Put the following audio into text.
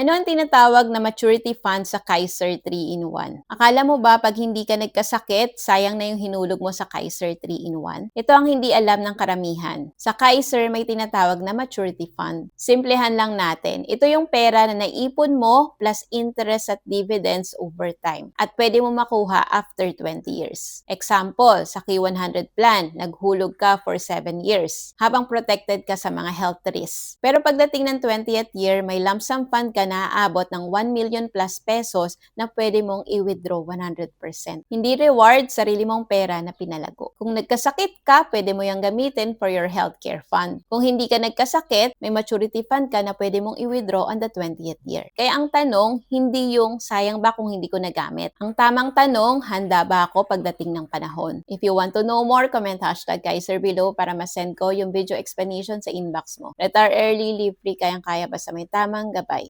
Ano ang tinatawag na maturity fund sa Kaiser 3-in-1? Akala mo ba pag hindi ka nagkasakit, sayang na yung hinulog mo sa Kaiser 3-in-1? Ito ang hindi alam ng karamihan. Sa Kaiser, may tinatawag na maturity fund. Simplehan lang natin. Ito yung pera na naipon mo plus interest at dividends over time. At pwede mo makuha after 20 years. Example, sa K100 plan, naghulog ka for 7 years habang protected ka sa mga health risks. Pero pagdating ng 20th year, may lump sum fund ka na aabot ng 1 million plus pesos na pwede mong i-withdraw 100%. Hindi reward, sarili mong pera na pinalago. Kung nagkasakit ka, pwede mo yung gamitin for your healthcare fund. Kung hindi ka nagkasakit, may maturity fund ka na pwede mong i-withdraw on the 20th year. Kaya ang tanong, hindi yung sayang ba kung hindi ko nagamit. Ang tamang tanong, handa ba ako pagdating ng panahon? If you want to know more, comment #Kaiser below para masend ko yung video explanation sa inbox mo. Retire early, live free, kayang-kaya basta may tamang gabay.